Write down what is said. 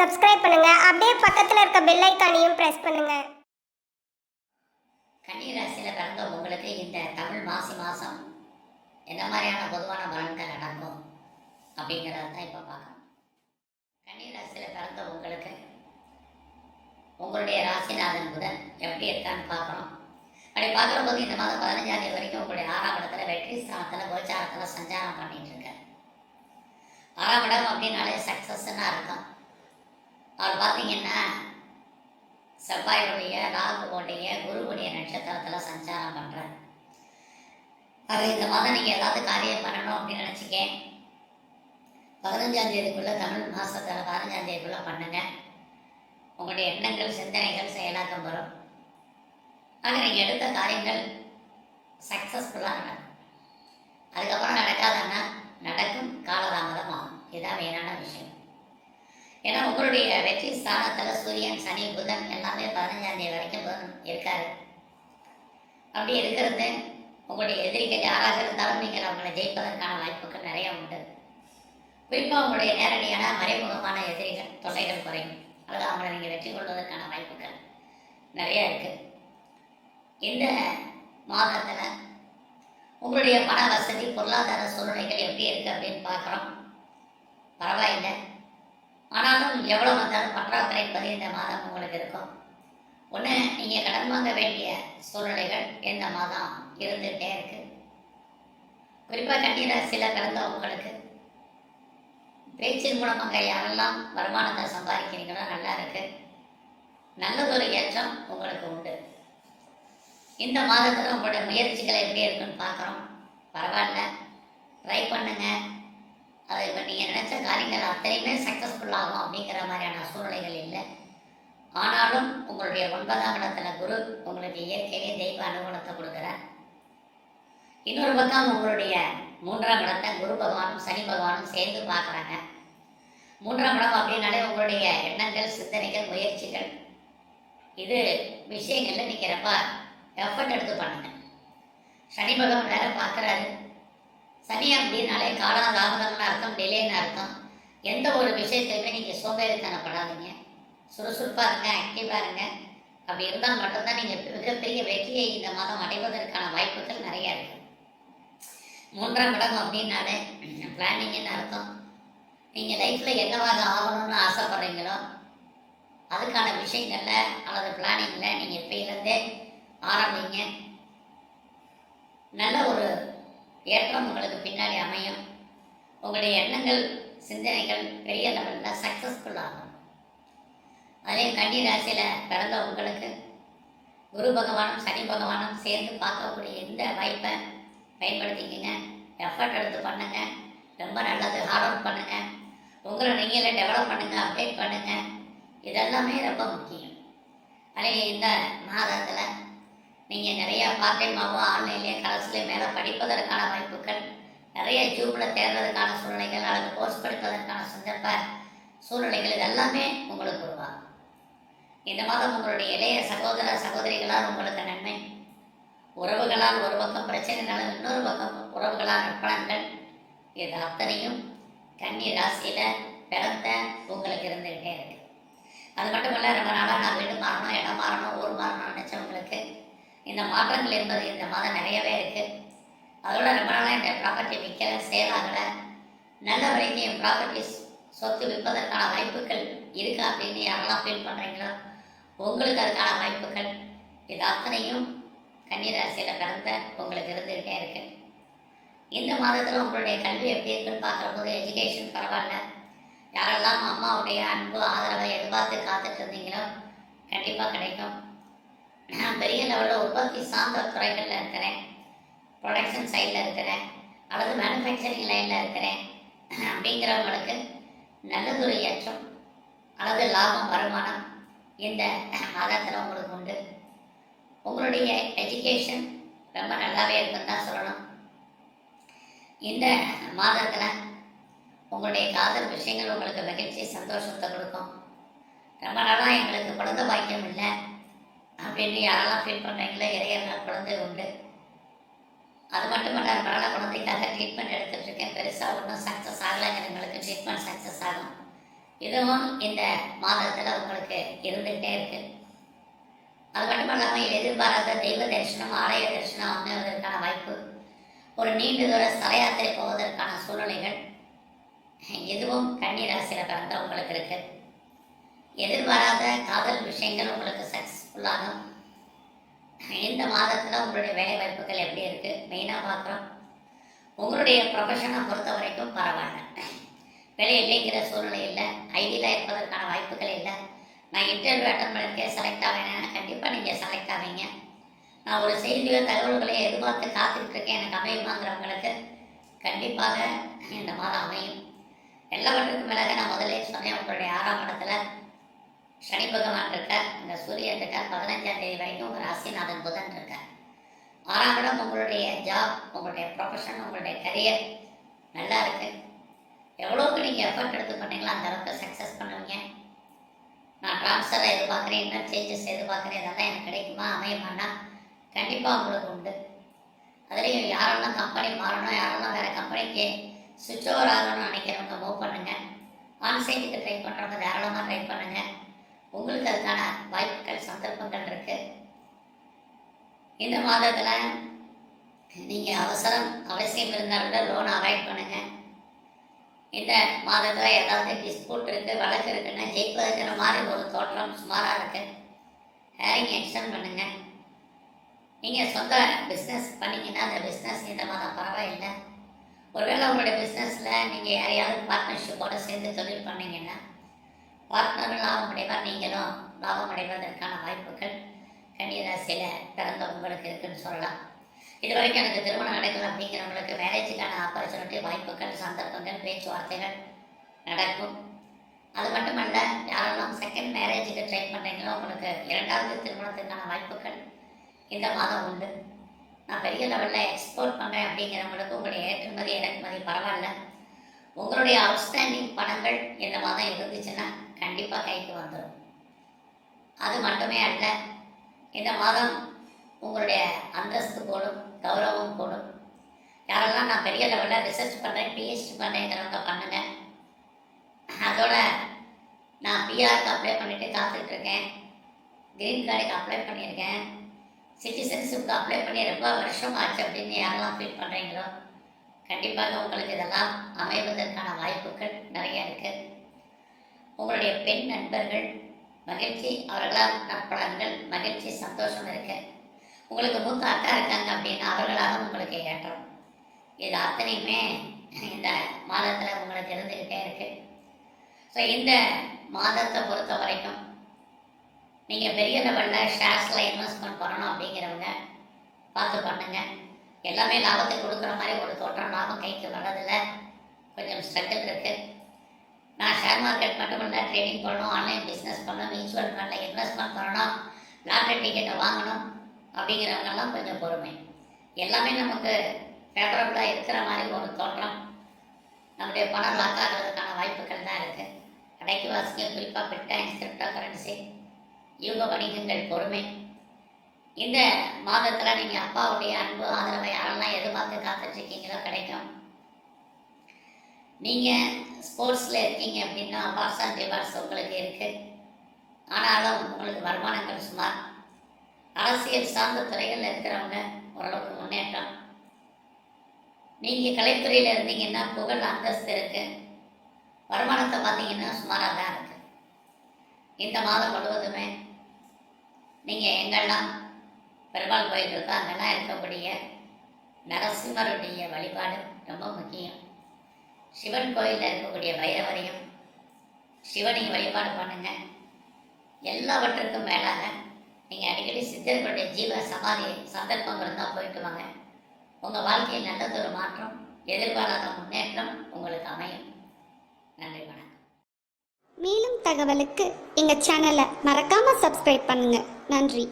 Subscribe பண்ணுங்க. அப்படியே பக்கத்துல இருக்க பெல் ஐகானையும் பிரஸ் பண்ணுங்க. கன்னி ராசியில் பிறந்த உங்களுக்கு இந்த தமிழ் மாசி மாதம் என்ன மாதிரியான பொதுவான பலன்கள் நடக்கும் அப்படிங்கிறத தான் இப்போ பார்க்கணும். கன்னி ராசியில் பிறந்த உங்களுக்கு உங்களுடைய ராசிநாதன் புதன் எப்படி இருக்கான்னு பார்க்குறோம். அப்படி பார்க்குற போது இந்த மாதம் 15ஆம் தேதி வரைக்கும் உங்களுடைய 6ஆம் இடத்துல வெற்றி ஸ்தானத்தில் கோச்சாரத்தில் சஞ்சாரம் பண்ணிட்டு இருக்க. 6ஆம் இடம் அப்படின்னாலே சக்ஸஸ்ன்னு இருக்கும். அவர் பார்த்தீங்கன்னா செவ்வாயுடைய ராகுவோடைய குருவுடைய நட்சத்திரத்தில் சஞ்சாரம் பண்ணுறார். அது இந்த மாதம் நீங்கள் ஏதாவது காரியம் பண்ணணும் அப்படின்னு நினச்சிக்கேன், 15ஆம் தேதிக்குள்ளே தமிழ் மாதத்தில் 15ஆம் தேதிக்குள்ளே பண்ணுங்க. உங்களுடைய எண்ணங்கள் சிந்தனைகள் செயலாக்கம் வரும். ஆக நீங்கள் எடுத்த காரியங்கள் சக்ஸஸ்ஃபுல்லாக நடக்கும். அதுக்கப்புறம் நடக்காதன்னா நடக்கும், காலதாமதம் ஆகும். இதுதான் மெயினான விஷயம். ஏன்னா உங்களுடைய வெற்றி ஸ்தானத்தில் சூரியன் சனி புதன் எல்லாமே 15ஆம் தேதி வரைக்கும் புதன் இருக்காரு. அப்படி இருக்கிறது உங்களுடைய எதிரிகள் யாராக இருந்தாலும் நீங்கள் அவங்களை ஜெயிப்பதற்கான வாய்ப்புகள் நிறைய உண்டு. குறிப்பாக உங்களுடைய நேரடியான மறைமுகமான எதிரிகள் தொல்லைகள் குறையும், அல்லது அவங்களை நீங்கள் வெற்றி கொள்வதற்கான வாய்ப்புகள் நிறைய இருக்குது. இந்த மாதத்தில் உங்களுடைய பண வசதி பொருளாதார சூழ்நிலைகள் எப்படி இருக்குது அப்படின்னு பார்க்குறோம். பரவாயில்லை, ஆனாலும் எவ்வளோ வந்தாலும் பற்றாக்குறை என்பது இந்த மாதம் உங்களுக்கு இருக்கும். ஒன்று, நீங்கள் கடன் வாங்க வேண்டிய சூழ்நிலைகள் இந்த மாதம் இருந்துகிட்டே இருக்கு. குறிப்பாக கன்னி ராசியில் பிறந்த உங்களுக்கு பேச்சின் மூலமாக யாரெல்லாம் வருமானத்தை சம்பாதிக்கிறீங்களோ நல்லா இருக்கு. நல்லதொரு ஏற்றம் உங்களுக்கு உண்டு. இந்த மாதத்தில் உங்களுடைய முயற்சிகளை எப்படி இருக்குன்னு பார்க்குறோம். பரவாயில்ல, ட்ரை பண்ணுங்க. அது இப்போ நீங்கள் நினச்ச காரியங்கள் அத்தனையுமே சக்ஸஸ்ஃபுல்லாகும் அப்படிங்கிற மாதிரியான சூழ்நிலைகள் இல்லை. ஆனாலும் உங்களுடைய 9ஆம் இடத்துல குரு உங்களுக்கு இயற்கையே தெய்வ அனுகூலத்தை கொடுக்குறார். இன்னொரு பக்கம் உங்களுடைய 3ஆம் இடத்தை குரு பகவானும் சனி பகவானும் சேர்ந்து பார்க்குறாங்க. 3ஆம் இடம் அப்படின்னாலே உங்களுடைய எண்ணங்கள் சிந்தனைகள் முயற்சிகள் இது விஷயங்களில் நீங்கள் ரொம்ப எஃபர்ட் எடுத்து பண்ணுங்க. சனி பகவான் வேற பார்க்குறாரு. சனி அப்படின்னாலே காலதாமதம்னு அர்த்தம், டிலேன்னு அர்த்தம். எந்த ஒரு விஷயத்திலுமே நீங்கள் சோம்பேறித்தனப்படாதீங்க, சுறுசுறுப்பாக இருங்க, ஆக்டிவாக இருங்க. அப்படி இருந்தால் மட்டும்தான் நீங்கள் மிகப்பெரிய வெற்றியை இந்த மாதம் அடைவதற்கான வாய்ப்புகள் நிறையா இருக்குது. 3ஆம் இடம் அப்படின்னாலே பிளானிங்னு அர்த்தம். நீங்கள் லைஃப்பில் என்னவாக ஆகணும்னு ஆசைப்படுறீங்களோ அதுக்கான விஷயங்களில் அல்லது பிளானிங்கில் நீங்கள் இப்போலேருந்தே ஆரம்பிங்க. நல்ல ஒரு ஏற்றம் உங்களுக்கு பின்னாடி அமையும். உங்களுடைய எண்ணங்கள் சிந்தனைகள் பெரிய லெவலில் சக்ஸஸ்ஃபுல் ஆகும். அதே கன்னி ராசியில் பிறந்த உங்களுக்கு குரு பகவானும் சனி பகவானும் சேர்ந்து பார்க்கக்கூடிய இந்த வாய்ப்பை பயன்படுத்திக்கங்க. எஃபர்ட் எடுத்து பண்ணுங்க, ரொம்ப நல்லது. ஹார்ட் ஒர்க் பண்ணுங்க, உங்களை நீங்களே டெவலப் பண்ணுங்க, அப்டேட் பண்ணுங்க. இதெல்லாமே ரொம்ப முக்கியம். அதே இந்த மாதத்தில் நீங்கள் நிறையா பார்ட் டைமாகவும் ஆன்லைன்லேயே கலர்ஸ்லேயே மேலே படிப்பதற்கான வாய்ப்புகள் நிறைய ஜூப்பில் தேடுறதுக்கான சூழ்நிலைகள் அல்லது கோர்ஸ் படிப்பதற்கான சந்தர்ப்ப சூழ்நிலைகள் இதெல்லாமே உங்களுக்கு உருவாகும். இந்த மாதம் உங்களுடைய இளைய சகோதர சகோதரிகளால் உங்களுக்கு நன்மை, உறவுகளால் ஒரு பக்கம் பிரச்சனைகளால் இன்னொரு பக்கம் உறவுகளால் நற்பலன்கள், இது அத்தனையும் கன்னி ராசியில் பிறந்த உங்களுக்கு இருந்துகிட்டே இருக்கு. அது மட்டும் இல்லை, ரொம்ப நாளாக நான் வீடு மாறணும், இடம் மாறணும், ஊர் மாறணும்னு நினச்சவங்களுக்கு இந்த மாற்றங்கள் என்பது இந்த மாதம் நிறையவே இருக்குது. அதோட ரொம்ப நாளாக இந்த ப்ராப்பர்ட்டி விற்கலை, சேல் ஆகலை, நல்ல வரைக்கும் என் ப்ராப்பர்ட்டிஸ் சொத்து விற்பதற்கான வாய்ப்புகள் இருக்கா அப்படின்னு யாரெல்லாம் ஃபீல் பண்ணுறீங்களோ உங்களுக்கு அதுக்கான வாய்ப்புகள் இது அத்தனையும் கன்னி ராசியில் பிறந்த உங்களுக்கு இருந்துகிட்டே இருக்கு. இந்த மாதத்தில் உங்களுடைய கல்வி எப்படி இருக்குன்னு பார்க்குற போது எஜுகேஷன் பரவாயில்ல. யாரெல்லாம் அம்மாவுடைய அன்பு ஆதரவை எதிர்பார்த்து காத்துட்டு இருந்தீங்களோ கண்டிப்பாக கிடைக்கும். நான் பெரிய லெவலில் உற்பத்தி சார்ந்த துறைகளில் இருக்கிறேன், ப்ரொடக்ஷன் சைடில் இருக்கிறேன், அல்லது மேனுஃபேக்சரிங் லைனில் இருக்கிறேன் அப்படிங்கிறவங்களுக்கு நல்லதொரு ஏற்றம் அல்லது லாபம் வருமானம் இந்த மாதத்தில் உங்களுக்கு உண்டு. உங்களுடைய எஜுகேஷன் ரொம்ப நல்லாவே இருக்குன்னு தான் சொல்லணும். இந்த மாதத்தில் உங்களுடைய காதல் விஷயங்கள் உங்களுக்கு மகிழ்ச்சி சந்தோஷத்தை கொடுக்கும். ரொம்ப நாளாக எங்களுக்கு குழந்தை பாக்கியம் இல்லை அப்படின்னு யாரெல்லாம் ஃபீல் பண்ணுறீங்களோ இறையர்கள் குழந்தை உண்டு. அது மட்டும் இல்லை, பரவாயில்ல, குழந்தைக்காக ட்ரீட்மெண்ட் எடுத்துகிட்டு இருக்கேன், பெருசாக ஒன்றும் சக்ஸஸ் ஆகலைங்கிறவங்களுக்கு ட்ரீட்மெண்ட் சக்ஸஸ் ஆகும். இதுவும் இந்த மாதத்தில் உங்களுக்கு இருந்துகிட்டே இருக்கு. அது மட்டும் இல்லாமல் எதிர்பாராத தெய்வ தரிசனம், ஆலய தரிசனம் அமைவதற்கான வாய்ப்பு, ஒரு நீண்ட தூர ஸ்தல யாத்திரை போவதற்கான சூழ்நிலைகள் இதுவும் கன்னி ராசியில் பிறந்த உங்களுக்கு இருக்கு. எதிர்பாராத காதல் விஷயங்கள் உங்களுக்கு சக்ஸஸ்ஃபுல்லாகும். இந்த மாதத்தில் உங்களுடைய வேலை வாய்ப்புகள் எப்படி இருக்கு மெயினாக பார்க்குறோம். உங்களுடைய ப்ரொஃபஷனை பொறுத்த வரைக்கும் பரவாயில்ல, வேலை இல்லைங்கிற சூழ்நிலை இல்லை, ஐடியில் இருப்பதற்கான வாய்ப்புகள் இல்லை. நான் இன்டர்வியூ அட்டன் பண்ணியிருக்கேன், செலக்ட் ஆவேன்னா கண்டிப்பாக நீங்கள் செலக்ட் ஆவீங்க. நான் ஒரு செய்தியோ தகவல்களையும் எதிர்பார்த்து காத்துக்கிட்டு இருக்கேன், எனக்கு அமையுமாங்கிறவங்களுக்கு கண்டிப்பாக இந்த மாதம் அமையும். எல்லாவற்றுக்கும் மேலாக நான் முதலே சொன்னேன், உங்களுடைய 6ஆம் இடத்துல சனி பகவான் இருக்கார், இந்த சூரியன் இருக்கார், 15ஆம் தேதி வரைக்கும் உங்கள் ராசிநாதன் புதன் இருக்கார். 6ஆம் இடம் உங்களுடைய ஜாப், உங்களுடைய ப்ரொஃபஷன், உங்களுடைய கரியர் நல்லா இருக்கு. எவ்வளோக்கு நீங்கள் எஃபர்ட் எடுத்து பண்ணீங்களோ அந்த அளவுக்கு சக்ஸஸ் பண்ணுவீங்க. நான் ட்ரான்ஸ்ஃபரை எதிர்பார்க்குறேன், இன்னும் சேஞ்சஸ் எதிர்பார்க்குறேன், இதெல்லாம் எனக்கு கிடைக்குமா அமையுமானா கண்டிப்பாக உங்களுக்கு உண்டு. அதுலேயும் யாரெல்லாம் கம்பெனி மாறணும், யாரெல்லாம் வேறு கம்பெனிக்கு சுவிட்ச் ஓவர் ஆகணும்னு நினைக்கிறவங்க மூவ் பண்ணுங்கள். ஆன்சைட்டுக்கு ட்ரை பண்ணுறவங்க தாராளமாக ட்ரை பண்ணுங்கள். உங்களுக்கு அதுக்கான வாய்ப்புகள் சந்தர்ப்பங்கள் இருக்குது. இந்த மாதத்தில் நீங்கள் அவசியம் இருந்தால் விட லோன் அவாய்ட் பண்ணுங்கள். இந்த மாதத்தில் ஏதாவது டிஸ்பியூட் இருக்குது, வழக்கு இருக்குன்னா ஜெயிப்பதற்கிற மாதிரி ஒரு தோற்றம் சுமாராக இருக்குது. ஹேரிங் எக்ஸ்டெண்ட் பண்ணுங்கள். நீங்கள் சொந்த பிஸ்னஸ் பண்ணிங்கன்னா அந்த பிஸ்னஸ் இந்த மாதம் பரவாயில்லை. ஒருவேளை உங்களுடைய பிஸ்னஸில் நீங்கள் யாரையாவது பார்ட்னர்ஷிப்போடு சேர்ந்து தொழில் பண்ணிங்கன்னா பார்ட்னரும் லாபம் அடைவார், நீங்களும் லாபம் அடைவதற்கான வாய்ப்புகள் கன்னிராசியில் பிறந்த உங்களுக்கு இருக்குன்னு சொல்லலாம். இது வரைக்கும் எனக்கு திருமணம் நடக்கல அப்படிங்கிறவங்களுக்கு மேரேஜுக்கான ஆப்பர்ச்சுனிட்டி, வாய்ப்புகள், சந்தர்ப்பங்கள், பேச்சுவார்த்தைகள் நடக்கும். அது மட்டுமல்ல, யாரெல்லாம் செகண்ட் மேரேஜுக்கு ட்ரை பண்ணுறீங்களோ உங்களுக்கு 2வது திருமணத்துக்கான வாய்ப்புகள் இந்த மாதம் உண்டு. நான் பெரிய லெவலில் எக்ஸ்போர்ட் பண்ணுறேன் அப்படிங்கிறவங்களுக்கு உங்களுடைய ஏற்றுமதி இறக்குமதி பரவாயில்ல. உங்களுடைய அவுட்ஸ்டாண்டிங் பணங்கள் இந்த மாதம் இருந்துச்சுன்னா கண்டிப்பாக கைக்கு வந்துடும். அது மட்டுமே அல்ல, இந்த மாதம் உங்களுடைய அந்தஸ்து கூடும், கௌரவம் கூடும். யாரெல்லாம் நான் பெரிய லெவலில் ரிசர்ச் பண்ணுறேன், பிஹெச்டி பண்ணுறேங்கிறவங்க பண்ணுங்கள். அதோட நான் பிஆருக்கு அப்ளை பண்ணிவிட்டு காத்துட்ருக்கேன், க்ரீன் கார்டுக்கு அப்ளை பண்ணியிருக்கேன், சிட்டிசன்ஷிப்க்கு அப்ளை பண்ணி ரொம்ப வருஷம் ஆச்சு அப்படின்னு யாரெல்லாம் ஃபீல் பண்ணுறீங்களோ கண்டிப்பாக உங்களுக்கு இதெல்லாம் அமைவதற்கான வாய்ப்புகள் நிறைய இருக்குது. உங்களுடைய பெண் நண்பர்கள் மகிழ்ச்சி, அவர்களால் நற்பலன்கள், மகிழ்ச்சி, சந்தோஷம் இருக்கு. உங்களுக்கு மூத்த அக்கா இருக்காங்க அப்படின்னா அவர்களால் உங்களுக்கு ஏற்றம். இது அத்தனையுமே இந்த மாதத்தில் உங்களுக்கு இருந்துக்கிட்டே இருக்கு. ஸோ இந்த மாதத்தை பொறுத்த வரைக்கும் நீங்கள் பெரிய லெவலில் ஷேர்ஸில் இன்வெஸ்ட்மெண்ட் பண்ணணும் அப்படிங்கிறவங்க பார்த்து பண்ணுங்கள். எல்லாமே லாபத்தை கொடுக்குற மாதிரி ஒரு தோற்றம், லாபம் கைக்கு வர்றதில்ல, கொஞ்சம் ஸ்ட்ரகிள் இருக்குது. நான் ஷேர் மார்க்கெட் மட்டும் இல்லை, ட்ரேடிங் பண்ணணும், ஆன்லைன் பிஸ்னஸ் பண்ணணும், மியூச்சுவல் ஃபண்டில் இன்வெஸ்ட்மெண்ட் பண்ணணும், லாட்ரி டிக்கெட்டை வாங்கணும் அப்படிங்கிறவங்கெல்லாம் கொஞ்சம் பொறுமை. எல்லாமே நமக்கு ஃபேவரபுளாக இருக்கிற மாதிரி ஒரு தோற்றம், நம்முடைய பணம் லாக் ஆகிறதுக்கான வாய்ப்புகள் தான் இருக்குது. கடைக்கு வாசிக்க, குறிப்பாக பிட்காயின்ஸ், கிரிப்டோ கரன்சி, யூக வணிகங்கள், பொறுமை. இந்த மாதத்தில் நீங்கள் அப்பாவுடைய அன்பு, ஆதரவை யாரெல்லாம் எதிர்பார்த்து காத்துட்ருக்கீங்களோ கிடைக்கும். நீங்கள் ஸ்போர்ட்ஸில் இருக்கீங்க அப்படின்னா அவார்ட்ஸ் அண்ட் ரிவார்ட்ஸ் உங்களுக்கு இருக்குது. ஆனாலும் உங்களுக்கு வருமானங்கள் சுமார். அரசியல் சார்ந்த துறைகளில் இருக்கிறவங்க ஓரளவுக்கு முன்னேற்றம். நீங்கள் கலைத்துறையில் இருந்தீங்கன்னா புகழ், அந்தஸ்து இருக்குது. வருமானத்தை பார்த்தீங்கன்னா சுமாராக தான் இருக்குது. இந்த மாதம் முழுவதுமே நீங்கள் எங்கெல்லாம் பெருமாள் கோயில் இருக்கோ அங்கெல்லாம் இருக்கக்கூடிய நரசிம்மருடைய வழிபாடு ரொம்ப முக்கியம். சிவன் கோயிலில் இருக்கக்கூடிய பைரவரையும் சிவனையும் வழிபாடு பண்ணுங்க. எல்லாவற்றுக்கும் மேலாக நீங்கள் அடிக்கடி சித்தர்களுடைய ஜீவ சமாதி சந்தர்ப்பம் இருந்தால் போயிட்டு வாங்க. உங்கள் வாழ்க்கையில் நல்லதொரு மாற்றம், எதிர்பாராத முன்னேற்றம் உங்களுக்கு அமையும். நன்றி, வணக்கம். மேலும் தகவலுக்கு எங்கள் சேனலை மறக்காமல் சப்ஸ்கிரைப் பண்ணுங்கள். நன்றி.